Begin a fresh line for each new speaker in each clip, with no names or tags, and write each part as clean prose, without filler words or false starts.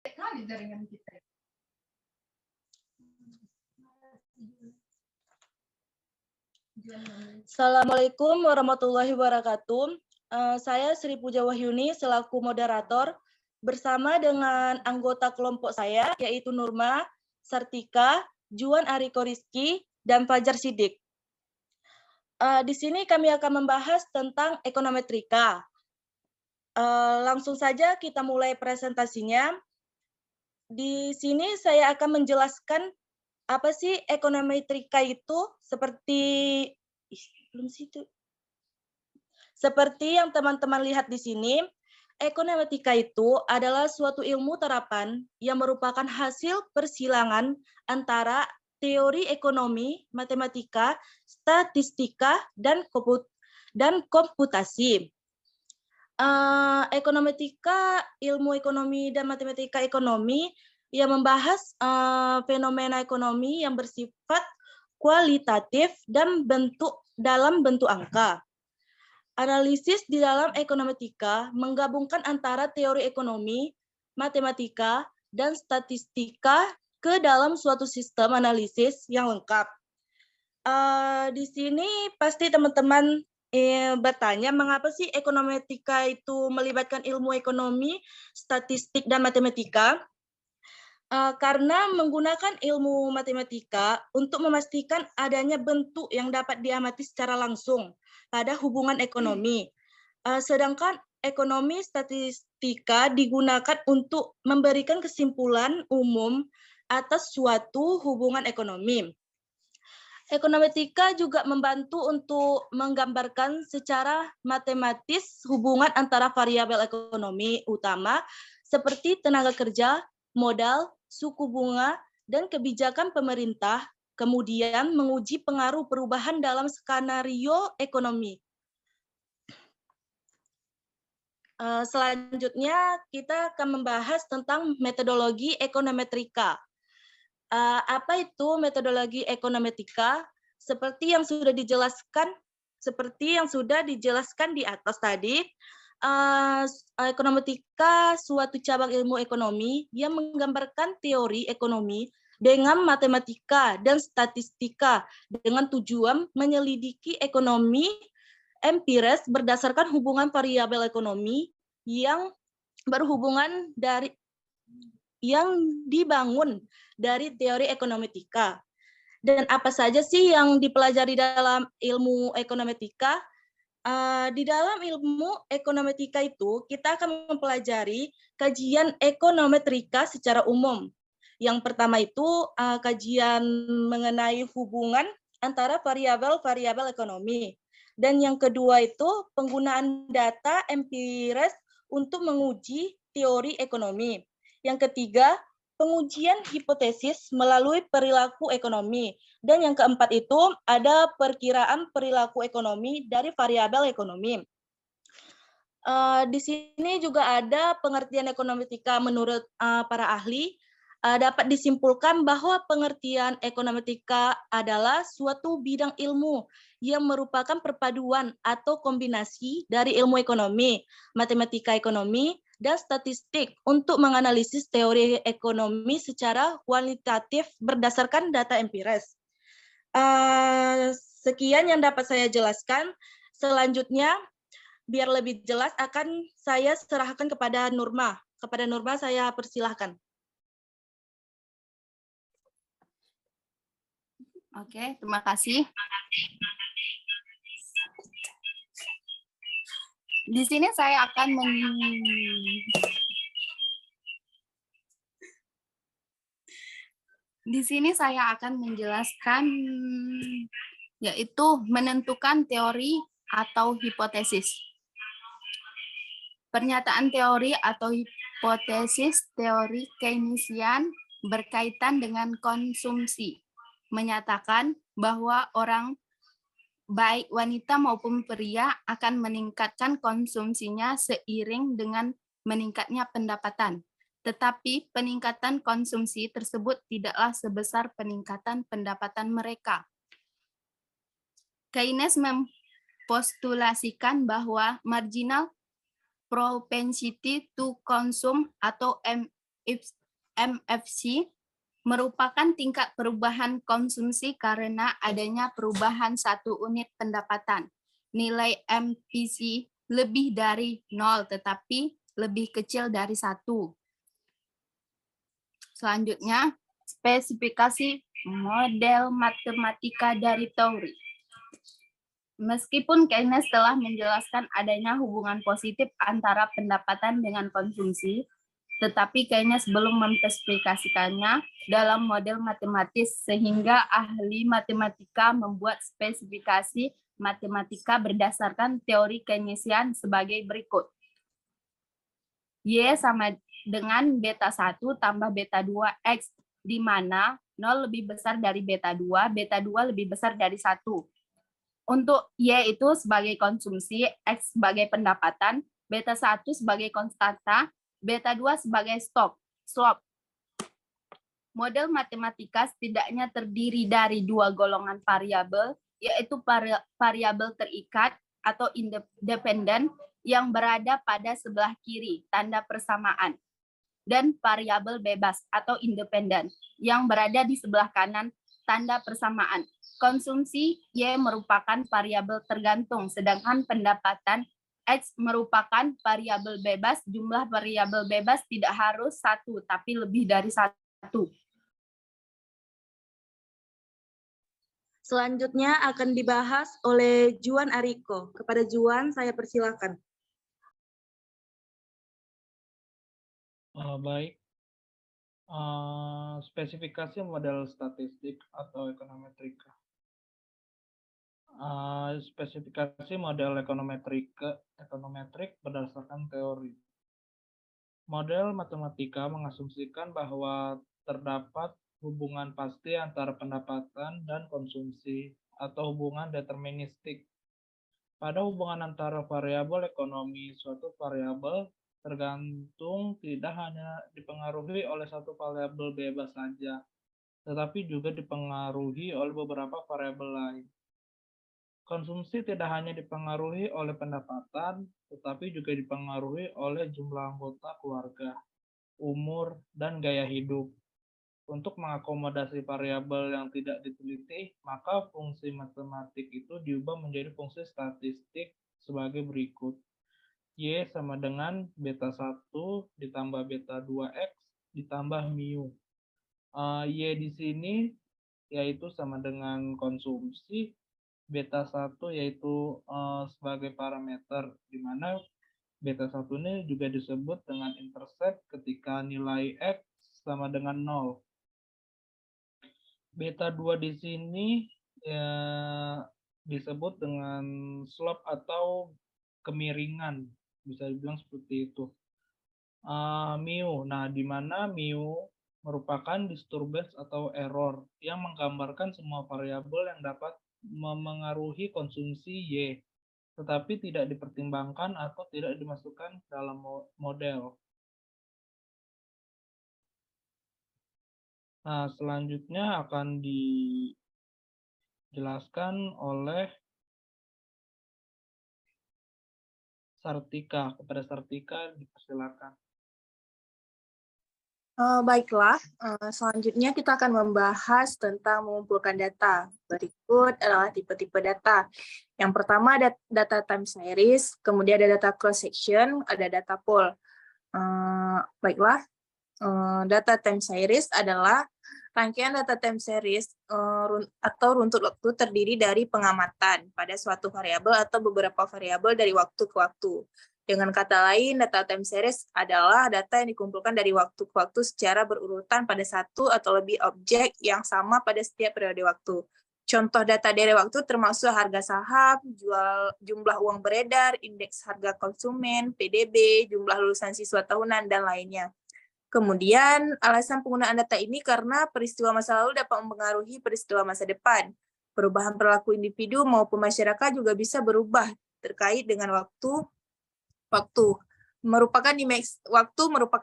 Kali jaringan kita.
Assalamualaikum warahmatullahi wabarakatuh. Saya Sri Puja Wahyuni selaku moderator bersama dengan anggota kelompok saya yaitu Nurma, Sartika, Juan Ariko Rizky, dan Fajar Sidik. Di sini kami akan membahas tentang ekonometrika. Langsung saja kita mulai presentasinya. Di sini saya akan menjelaskan apa sih ekonometrika itu seperti yang teman-teman lihat di sini. Ekonometrika itu adalah suatu ilmu terapan yang merupakan hasil persilangan antara teori ekonomi, matematika, statistika, dan komputasi. Ekonometrika, ilmu ekonomi dan matematika ekonomi yang membahas fenomena ekonomi yang bersifat kualitatif dan dalam bentuk angka. Analisis di dalam ekonometrika menggabungkan antara teori ekonomi, matematika, dan statistika ke dalam suatu sistem analisis yang lengkap. Di sini pasti teman-teman bertanya mengapa sih ekonometrika itu melibatkan ilmu ekonomi, statistik, dan matematika? Karena menggunakan ilmu matematika untuk memastikan adanya bentuk yang dapat diamati secara langsung pada hubungan ekonomi. Sedangkan ekonomi statistika digunakan untuk memberikan kesimpulan umum atas suatu hubungan ekonomi. Ekonometrika juga membantu untuk menggambarkan secara matematis hubungan antara variabel ekonomi utama seperti tenaga kerja, modal, suku bunga, dan kebijakan pemerintah, kemudian menguji pengaruh perubahan dalam skenario ekonomi. Selanjutnya, kita akan membahas tentang metodologi ekonometrika. Apa itu metodologi ekonometrika? Seperti yang sudah dijelaskan di atas tadi, ekonometrika suatu cabang ilmu ekonomi yang menggambarkan teori ekonomi dengan matematika dan statistika dengan tujuan menyelidiki ekonomi empiris berdasarkan hubungan variabel ekonomi yang dibangun dari teori ekonometrika. Dan apa saja sih yang dipelajari dalam ilmu ekonometrika? Di dalam ilmu ekonometrika itu, kita akan mempelajari kajian ekonometrika secara umum. Yang pertama itu kajian mengenai hubungan antara variabel-variabel ekonomi. Dan yang kedua itu penggunaan data empiris untuk menguji teori ekonomi. Yang ketiga, pengujian hipotesis melalui perilaku ekonomi. Dan yang keempat itu ada perkiraan perilaku ekonomi dari variabel ekonomi. Di sini juga ada pengertian ekonometrika menurut para ahli. Dapat disimpulkan bahwa pengertian ekonometrika adalah suatu bidang ilmu yang merupakan perpaduan atau kombinasi dari ilmu ekonomi, matematika ekonomi, dan statistik untuk menganalisis teori ekonomi secara kualitatif berdasarkan data empiris. Sekian yang dapat saya jelaskan. Selanjutnya, biar lebih jelas akan saya serahkan kepada Nurma. Kepada Nurma saya persilahkan.
Oke, terima kasih. Di sini saya akan menjelaskan yaitu menentukan teori atau hipotesis. Pernyataan teori atau hipotesis teori Keynesian berkaitan dengan konsumsi, menyatakan bahwa orang baik wanita maupun pria akan meningkatkan konsumsinya seiring dengan meningkatnya pendapatan. Tetapi peningkatan konsumsi tersebut tidaklah sebesar peningkatan pendapatan mereka. Keynes mempostulasikan bahwa marginal propensity to consume atau MFC merupakan tingkat perubahan konsumsi karena adanya perubahan satu unit pendapatan. Nilai MPC lebih dari 0 tetapi lebih kecil dari 1. Selanjutnya, spesifikasi model matematika dari teori. Meskipun Keynes telah menjelaskan adanya hubungan positif antara pendapatan dengan konsumsi, tetapi Keynes belum memspesifikasikannya dalam model matematis sehingga ahli matematika membuat spesifikasi matematika berdasarkan teori Keynesian sebagai berikut. Y sama dengan beta 1 tambah beta 2X, di mana 0 lebih besar dari beta 2 lebih besar dari 1. Untuk Y itu sebagai konsumsi, X sebagai pendapatan, beta 1 sebagai konstanta, beta 2 sebagai slope. Model matematika setidaknya terdiri dari 2 golongan variabel, yaitu variabel terikat atau independen yang berada pada sebelah kiri, tanda persamaan, dan variabel bebas atau independen yang berada di sebelah kanan, tanda persamaan. Konsumsi Y merupakan variabel tergantung, sedangkan pendapatan X merupakan variabel bebas. Jumlah variabel bebas tidak harus 1, tapi lebih dari 1.
Selanjutnya akan dibahas oleh Juan Ariko. Kepada Juan, saya persilakan.
Baik. Spesifikasi model statistik atau ekonometrika. Spesifikasi model ekonometrik berdasarkan teori. Model matematika mengasumsikan bahwa terdapat hubungan pasti antara pendapatan dan konsumsi atau hubungan deterministik. Pada hubungan antara variabel ekonomi, suatu variabel tergantung tidak hanya dipengaruhi oleh satu variabel bebas saja, tetapi juga dipengaruhi oleh beberapa variabel lain. Konsumsi tidak hanya dipengaruhi oleh pendapatan, tetapi juga dipengaruhi oleh jumlah anggota keluarga, umur, dan gaya hidup. Untuk mengakomodasi variabel yang tidak diteliti, maka fungsi matematik itu diubah menjadi fungsi statistik sebagai berikut. Y sama dengan beta 1 ditambah beta 2X ditambah mu. Y di sini yaitu sama dengan konsumsi, beta 1 yaitu sebagai parameter, di mana beta 1 ini juga disebut dengan intercept ketika nilai X sama dengan 0. Beta 2 di sini ya, disebut dengan slope atau kemiringan, bisa dibilang seperti itu. Mu, nah di mana mu merupakan disturbance atau error yang menggambarkan semua variabel yang dapat memengaruhi konsumsi Y, tetapi tidak dipertimbangkan atau tidak dimasukkan dalam model. Nah, selanjutnya akan dijelaskan oleh Sartika. Kepada Sartika, dipersilakan.
Baiklah, selanjutnya kita akan membahas tentang mengumpulkan data. Berikut adalah tipe-tipe data. Yang pertama ada data time series, kemudian ada data cross section, ada data pool. Baiklah, data time series adalah rangkaian data time series atau runtut waktu terdiri dari pengamatan pada suatu variabel atau beberapa variabel dari waktu ke waktu. Dengan kata lain, data time series adalah data yang dikumpulkan dari waktu ke waktu secara berurutan pada satu atau lebih objek yang sama pada setiap periode waktu. Contoh data dari waktu termasuk harga saham, jumlah uang beredar, indeks harga konsumen, PDB, jumlah lulusan siswa tahunan, dan lainnya. Kemudian, alasan penggunaan data ini karena peristiwa masa lalu dapat mempengaruhi peristiwa masa depan. Perubahan perilaku individu maupun masyarakat juga bisa berubah terkait dengan waktu merupakan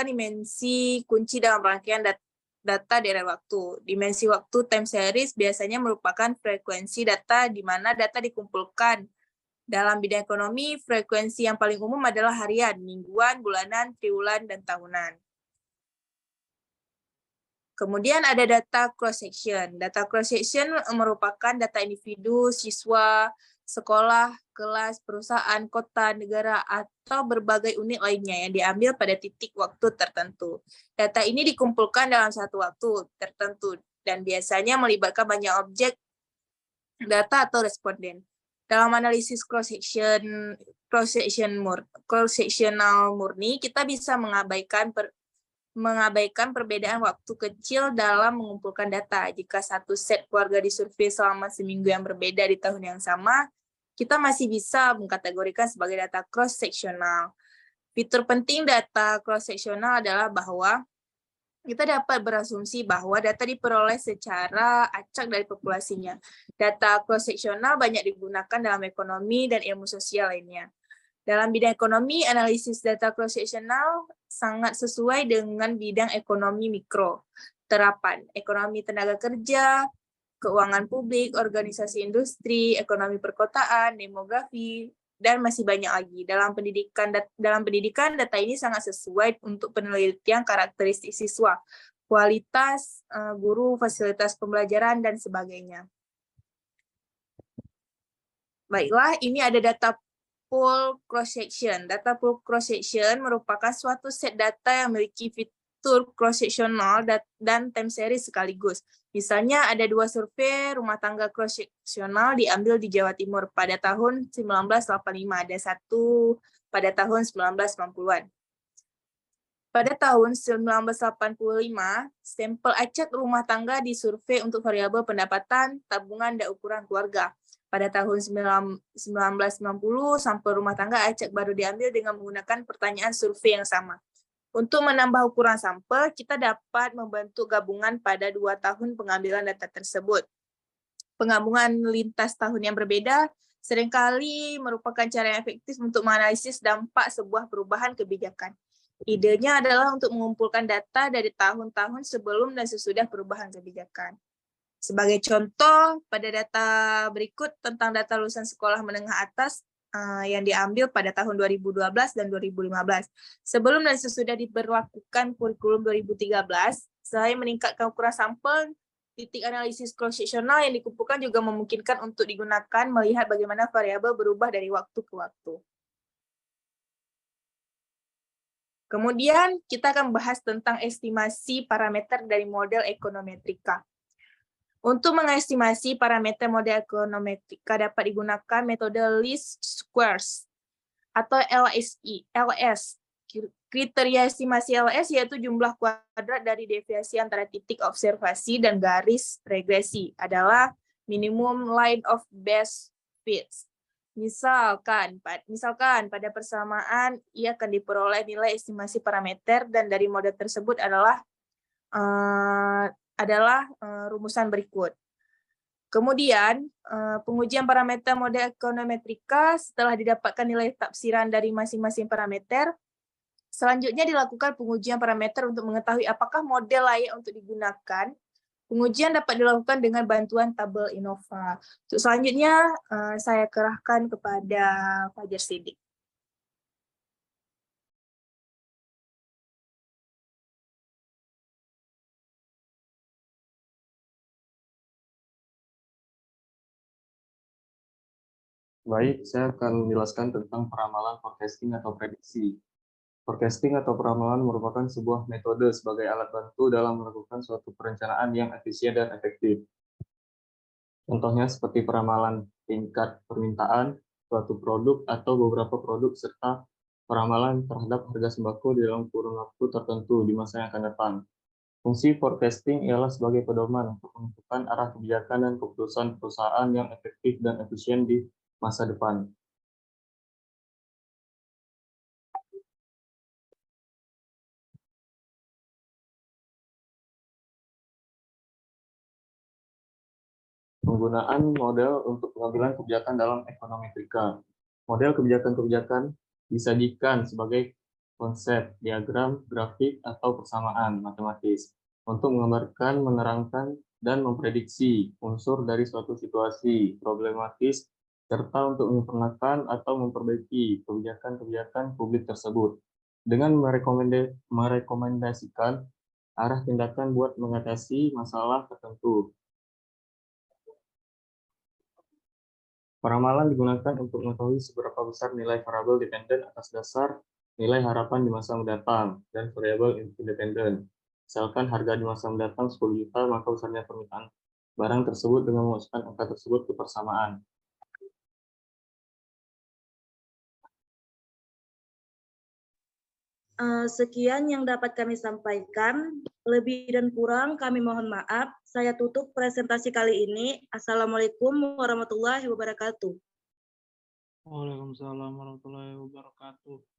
dimensi kunci dalam rangkaian data dari waktu. Dimensi waktu time series biasanya merupakan frekuensi data di mana data dikumpulkan. Dalam bidang ekonomi, frekuensi yang paling umum adalah harian, mingguan, bulanan, triwulan, dan tahunan. Kemudian ada data cross-section. Data cross-section merupakan data individu, siswa, sekolah, kelas, perusahaan, kota, negara, atau berbagai unit lainnya yang diambil pada titik waktu tertentu. Data ini dikumpulkan dalam satu waktu tertentu dan biasanya melibatkan banyak objek data atau responden. Dalam analisis cross-sectional murni, kita bisa mengabaikan perbedaan waktu kecil dalam mengumpulkan data. Jika satu set keluarga disurvei selama seminggu yang berbeda di tahun yang sama, kita masih bisa mengkategorikan sebagai data cross-sectional. Fitur penting data cross-sectional adalah bahwa kita dapat berasumsi bahwa data diperoleh secara acak dari populasinya. Data cross-sectional banyak digunakan dalam ekonomi dan ilmu sosial lainnya. Dalam bidang ekonomi, analisis data cross-sectional sangat sesuai dengan bidang ekonomi mikro, terapan ekonomi tenaga kerja, keuangan publik, organisasi industri, ekonomi perkotaan, demografi, dan masih banyak lagi. Dalam pendidikan, data ini sangat sesuai untuk penelitian karakteristik siswa, kualitas guru, fasilitas pembelajaran, dan sebagainya. Baiklah, ini ada data pool cross-section. Data pool cross-section merupakan suatu set data yang memiliki fitur cross-sectional dan time series sekaligus. Misalnya ada 2 survei rumah tangga cross-sectional diambil di Jawa Timur pada tahun 1985, ada satu pada tahun 1990-an. Pada tahun 1985, sampel acak rumah tangga disurvei untuk variabel pendapatan, tabungan, dan ukuran keluarga. Pada tahun 1990, sampel rumah tangga acak baru diambil dengan menggunakan pertanyaan survei yang sama. Untuk menambah ukuran sampel, kita dapat membentuk gabungan pada 2 tahun pengambilan data tersebut. Penggabungan lintas tahun yang berbeda seringkali merupakan cara yang efektif untuk menganalisis dampak sebuah perubahan kebijakan. Idenya adalah untuk mengumpulkan data dari tahun-tahun sebelum dan sesudah perubahan kebijakan. Sebagai contoh, pada data berikut tentang data lulusan sekolah menengah atas yang diambil pada tahun 2012 dan 2015. Sebelum dan sesudah diberlakukan kurikulum 2013, selain meningkatkan ukuran sampel, titik analisis cross-sectional yang dikumpulkan juga memungkinkan untuk digunakan melihat bagaimana variabel berubah dari waktu ke waktu. Kemudian kita akan bahas tentang estimasi parameter dari model ekonometrika. Untuk mengestimasi parameter model ekonometrika dapat digunakan metode least squares atau LS. Kriteria estimasi LS yaitu jumlah kuadrat dari deviasi antara titik observasi dan garis regresi adalah minimum line of best fits. Misalkan pada persamaan ia akan diperoleh nilai estimasi parameter dan dari model tersebut adalah rumusan berikut. Kemudian, pengujian parameter model ekonometrika setelah didapatkan nilai tafsiran dari masing-masing parameter, selanjutnya dilakukan pengujian parameter untuk mengetahui apakah model layak untuk digunakan. Pengujian dapat dilakukan dengan bantuan tabel Innova. Untuk selanjutnya, saya kerahkan kepada Fajar Siddiq.
Baik, saya akan menjelaskan tentang peramalan forecasting atau prediksi. Forecasting atau peramalan merupakan sebuah metode sebagai alat bantu dalam melakukan suatu perencanaan yang efisien dan efektif. Contohnya seperti peramalan tingkat permintaan suatu produk atau beberapa produk serta peramalan terhadap harga sembako di dalam kurun waktu tertentu di masa yang akan datang. Fungsi forecasting ialah sebagai pedoman untuk menentukan arah kebijakan dan keputusan perusahaan yang efektif dan efisien di masa depan. Penggunaan model untuk pengambilan kebijakan dalam ekonometrika. Model kebijakan-kebijakan disajikan sebagai konsep, diagram, grafik, atau persamaan matematis untuk menggambarkan, menerangkan, dan memprediksi unsur dari suatu situasi problematis serta untuk menyempurnakan atau memperbaiki kebijakan-kebijakan publik tersebut dengan merekomendasikan arah tindakan buat mengatasi masalah tertentu. Peramalan digunakan untuk mengetahui seberapa besar nilai variabel dependen atas dasar nilai harapan di masa mendatang dan variabel independen. Misalkan harga di masa mendatang 10 juta, maka besarnya permintaan barang tersebut dengan memasukkan angka tersebut ke persamaan.
Sekian yang dapat kami sampaikan. Lebih dan kurang kami mohon maaf. Saya tutup presentasi kali ini. Assalamualaikum warahmatullahi wabarakatuh.
Waalaikumsalam warahmatullahi wabarakatuh.